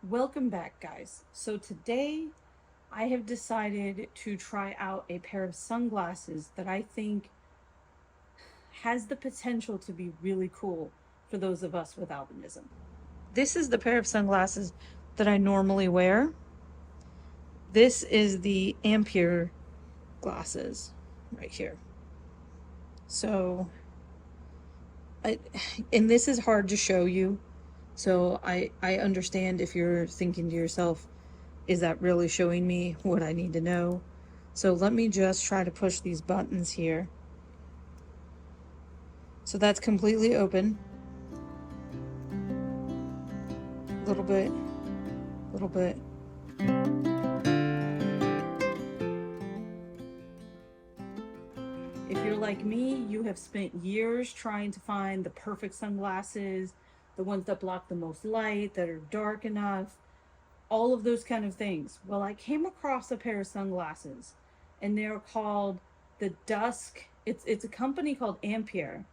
Welcome back, guys. So today I have decided to try out a pair of sunglasses that I think has the potential to be really cool for those of us with albinism. This is the pair of sunglasses that I normally wear. This is the Ampere glasses right here. So, and this is hard to show you. So I understand if you're thinking to yourself, is that really showing me what I need to know? So let me just try to push these buttons here. So that's completely open. A little bit, a little bit. If you're like me, you have spent years trying to find the perfect sunglasses, the ones that block the most light, that are dark enough, all of those kind of things. Well, I came across a pair of sunglasses and they're called the Dusk. It's a company called Ampere,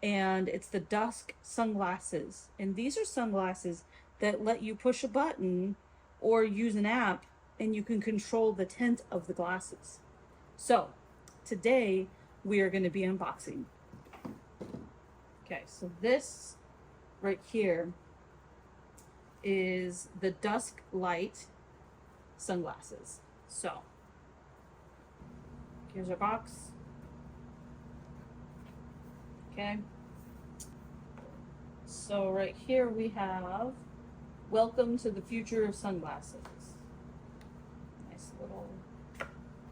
and it's the Dusk sunglasses. And these are sunglasses that let you push a button or use an app and you can control the tint of the glasses. So today we are going to be unboxing. Okay, so this right here is the Dusk Lite sunglasses. So here's our box. Okay. So right here we have Welcome to the Future of Sunglasses. Nice little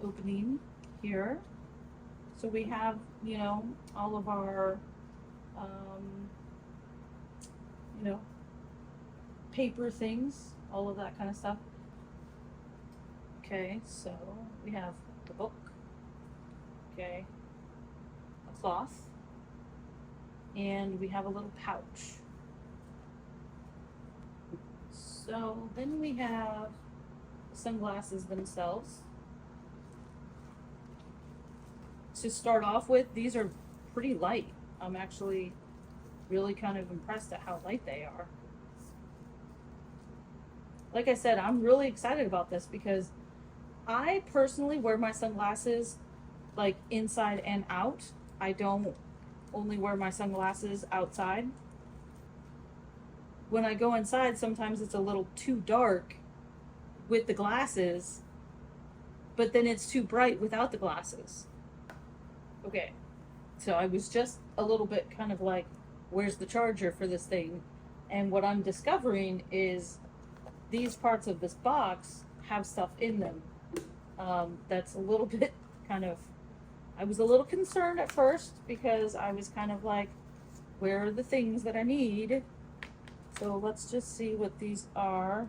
opening here. So we have, all of our, paper things, all of that kind of stuff. Okay, so we have the book, okay, a cloth, and we have a little pouch. So then we have the sunglasses themselves. To start off with, these are pretty light. I'm actually really kind of impressed at how light they are. Like I said, I'm really excited about this because I personally wear my sunglasses like inside and out. I don't only wear my sunglasses outside. When I go inside, sometimes it's a little too dark with the glasses, but then it's too bright without the glasses. Okay, so I was just a little bit kind of like, where's the charger for this thing? And what I'm discovering is these parts of this box have stuff in them. That's a little bit kind of, I was a little concerned at first because I was kind of like, where are the things that I need? So let's just see what these are.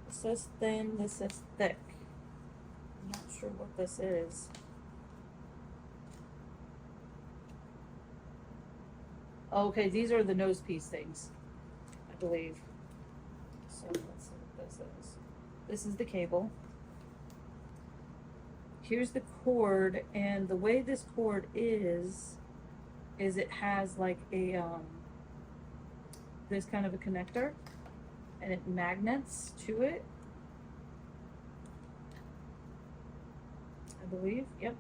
This is thin, this is thick. I'm not sure what this is. Okay, these are the nose piece things, I believe. So let's see what this is. This is the cable. Here's the cord, and the way this cord is it has like a this kind of a connector, and it magnets to it, I believe. Yep,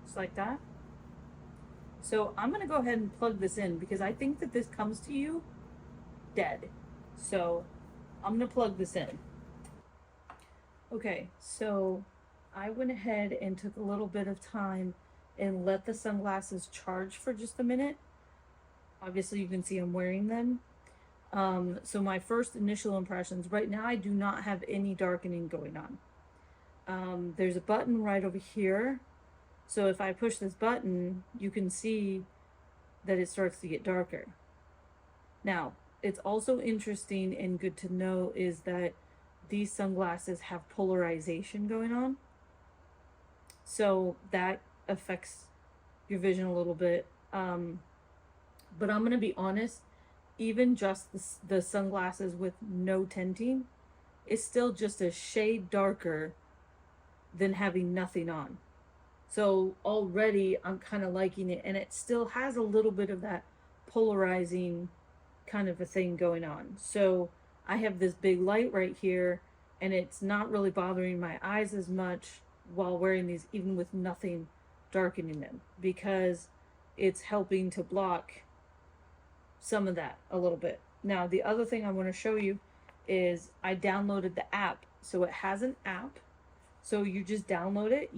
just like that. So I'm gonna go ahead and plug this in because I think that this comes to you dead. So I'm gonna plug this in. Okay, so I went ahead and took a little bit of time and let the sunglasses charge for just a minute. Obviously you can see I'm wearing them. So my first initial impressions, right now I do not have any darkening going on. There's a button right over here. So if I push this button, you can see that it starts to get darker. Now, it's also interesting and good to know is that these sunglasses have polarization going on. So that affects your vision a little bit. But I'm going to be honest, even just the sunglasses with no tinting is still just a shade darker than having nothing on. So already I'm kind of liking it, and it still has a little bit of that polarizing kind of a thing going on. So I have this big light right here, and it's not really bothering my eyes as much while wearing these, even with nothing darkening them, because it's helping to block some of that a little bit. Now, the other thing I want to show you is I downloaded the app. So it has an app. So you just download it.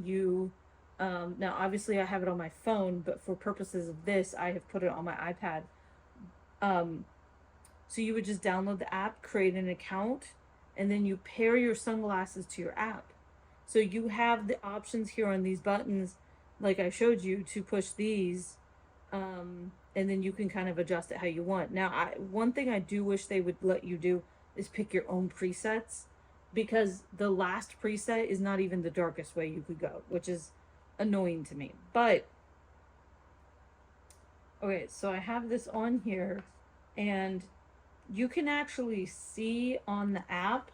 Now obviously I have it on my phone, but for purposes of this, I have put it on my iPad. Um, so you would just download the app, create an account, and then you pair your sunglasses to your app. So you have the options here on these buttons, like I showed you, to push these, and then you can kind of adjust it how you want. Now, one thing I do wish they would let you do is pick your own presets, because the last preset is not even the darkest way you could go, which is annoying to me. But okay, so I have this on here, and you can actually see on the app,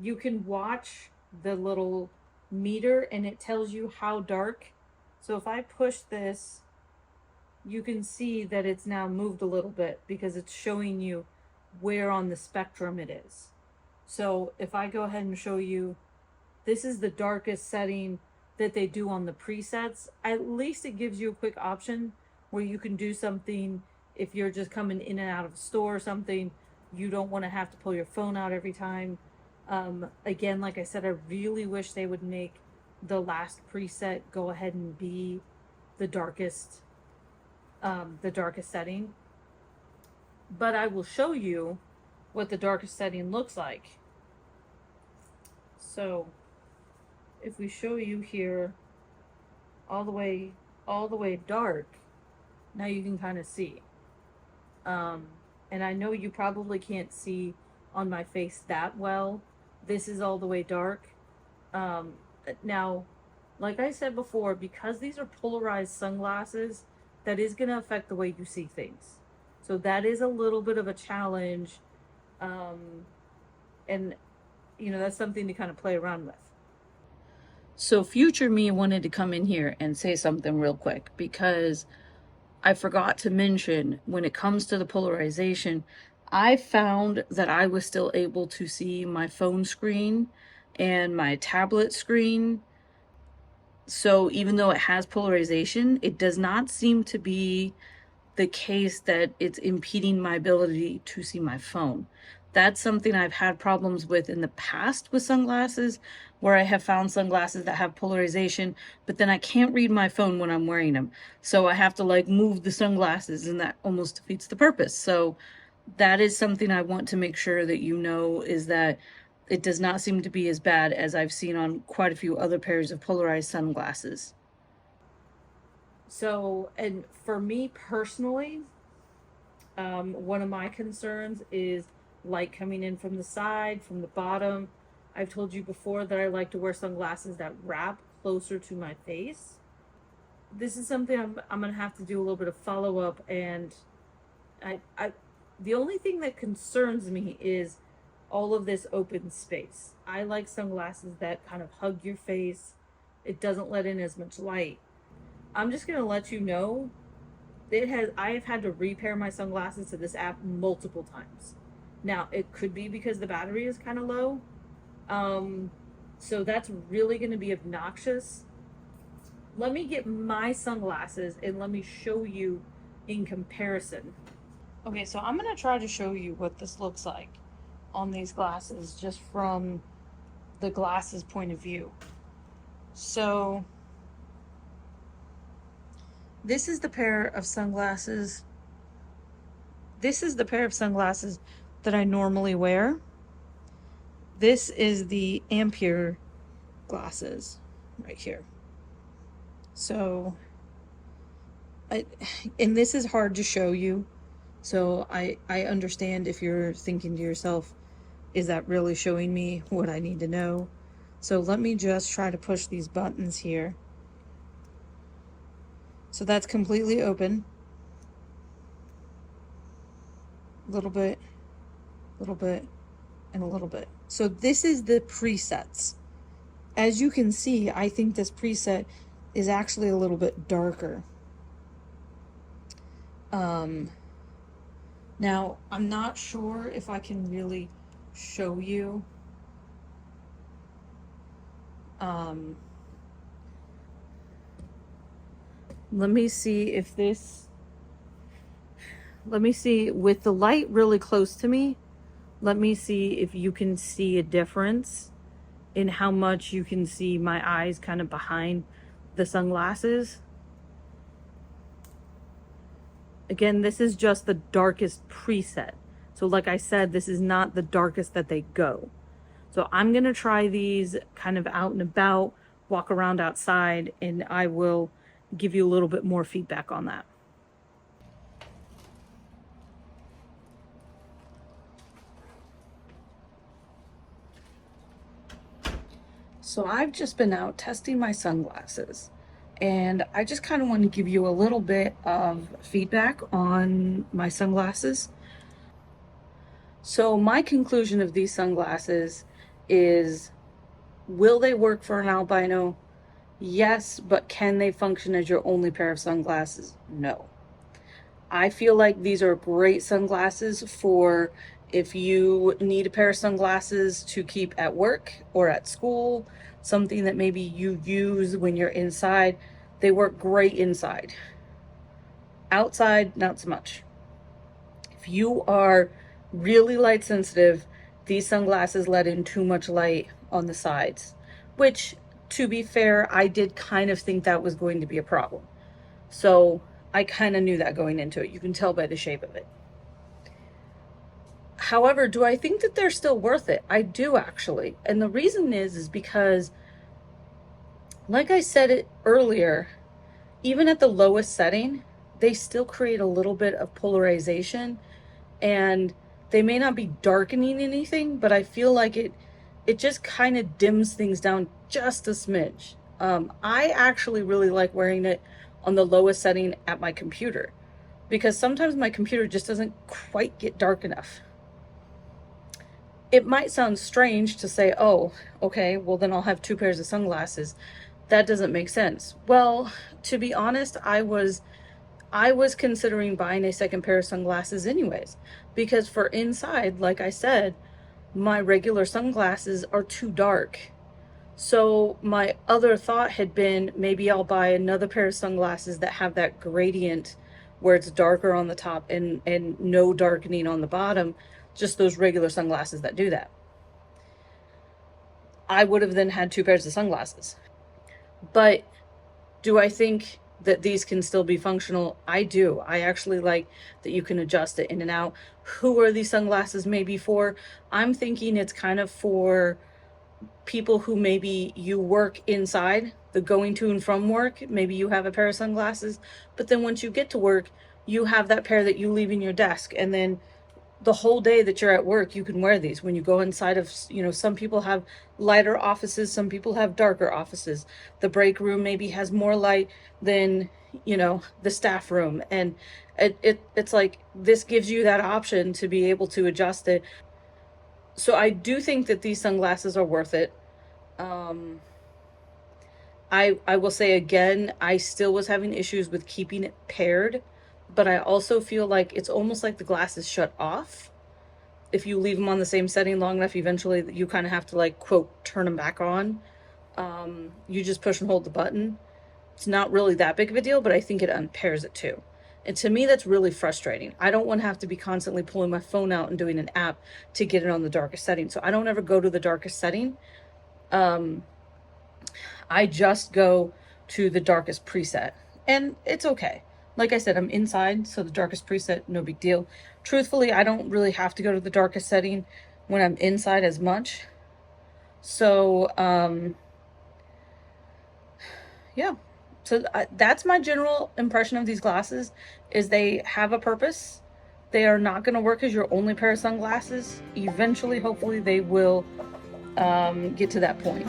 you can watch the little meter and it tells you how dark. So if I push this, you can see that it's now moved a little bit because it's showing you where on the spectrum it is. So if I go ahead and show you, this is the darkest setting that they do on the presets. At least it gives you a quick option where you can do something if you're just coming in and out of a store or something. You don't want to have to pull your phone out every time. Again, like I said, I really wish they would make the last preset go ahead and be the darkest setting. But I will show you what the darkest setting looks like. So if we show you here all the way dark, now you can kind of see. And I know you probably can't see on my face that well. This is all the way dark. Now, like I said before, because these are polarized sunglasses, that is going to affect the way you see things. So that is a little bit of a challenge. And, you know, that's something to kind of play around with. So future me wanted to come in here and say something real quick, because I forgot to mention, when it comes to the polarization, I found that I was still able to see my phone screen and my tablet screen. So even though it has polarization, it does not seem to be the case that it's impeding my ability to see my phone. That's something I've had problems with in the past with sunglasses, where I have found sunglasses that have polarization, but then I can't read my phone when I'm wearing them. So I have to like move the sunglasses, and that almost defeats the purpose. So that is something I want to make sure that you know, is that it does not seem to be as bad as I've seen on quite a few other pairs of polarized sunglasses. So, and for me personally, one of my concerns is light coming in from the side, from the bottom. I've told you before that I like to wear sunglasses that wrap closer to my face. This is something I'm gonna have to do a little bit of follow up, and the only thing that concerns me is all of this open space. I like sunglasses that kind of hug your face. It doesn't let in as much light. I'm just gonna let you know, I have had to repair my sunglasses to this app multiple times. Now, it could be because the battery is kind of low. So that's really going to be obnoxious. Let me get my sunglasses and let me show you in comparison. Okay, so I'm going to try to show you what this looks like on these glasses, just from the glasses point of view. So this is the pair of sunglasses. This is the pair of sunglasses that I normally wear. This is the Ampere glasses right here. So, and this is hard to show you. So I understand if you're thinking to yourself, is that really showing me what I need to know? So let me just try to push these buttons here. So that's completely open. A little bit, and a little bit. So this is the presets. As you can see, I think this preset is actually a little bit darker. Now, I'm not sure if I can really show you. Let me see if this, let me see with the light really close to me. Let me see if you can see a difference in how much you can see my eyes kind of behind the sunglasses. Again, this is just the darkest preset. So like I said, this is not the darkest that they go. So I'm gonna try these kind of out and about, walk around outside, and I will give you a little bit more feedback on that. So I've just been out testing my sunglasses, and I just kind of want to give you a little bit of feedback on my sunglasses. So my conclusion of these sunglasses is, will they work for an albino? Yes, but can they function as your only pair of sunglasses? No. I feel like these are great sunglasses for if you need a pair of sunglasses to keep at work or at school, something that maybe you use when you're inside. They work great inside. Outside, not so much. If you are really light sensitive, these sunglasses let in too much light on the sides, which, to be fair, I did kind of think that was going to be a problem. So I kind of knew that going into it. You can tell by the shape of it. However, do I think that they're still worth it? I do, actually. And the reason is because, like I said it earlier, even at the lowest setting, they still create a little bit of polarization, and they may not be darkening anything, but I feel like it just kind of dims things down just a smidge. I actually really like wearing it on the lowest setting at my computer, because sometimes my computer just doesn't quite get dark enough. It might sound strange to say, oh, okay, well then I'll have two pairs of sunglasses. That doesn't make sense. Well, to be honest, I was considering buying a second pair of sunglasses anyways, because for inside, like I said, my regular sunglasses are too dark. So my other thought had been, maybe I'll buy another pair of sunglasses that have that gradient where it's darker on the top and no darkening on the bottom, just those regular sunglasses that do that. I would have then had two pairs of sunglasses. But do I think that these can still be functional? I do. I actually like that you can adjust it in and out. Who are these sunglasses maybe for? I'm thinking it's kind of for people who maybe you work inside, the going to and from work. Maybe you have a pair of sunglasses, but then once you get to work, you have that pair that you leave in your desk, and then the whole day that you're at work, you can wear these. When you go inside of, some people have lighter offices, some people have darker offices. The break room maybe has more light than, the staff room. And it's like, this gives you that option to be able to adjust it. So I do think that these sunglasses are worth it. I will say again, I still was having issues with keeping it paired, but I also feel like it's almost like the glasses shut off. If you leave them on the same setting long enough, eventually you kind of have to, like, quote, turn them back on. You just push and hold the button. It's not really that big of a deal, but I think it unpairs it too. And to me, that's really frustrating. I don't want to have to be constantly pulling my phone out and doing an app to get it on the darkest setting. So I don't ever go to the darkest setting. I just go to the darkest preset, and it's okay. Like I said, I'm inside, so the darkest preset, no big deal. Truthfully, I don't really have to go to the darkest setting when I'm inside as much. So, yeah. So that's my general impression of these glasses, is they have a purpose. They are not going to work as your only pair of sunglasses. Eventually, hopefully, they will get to that point.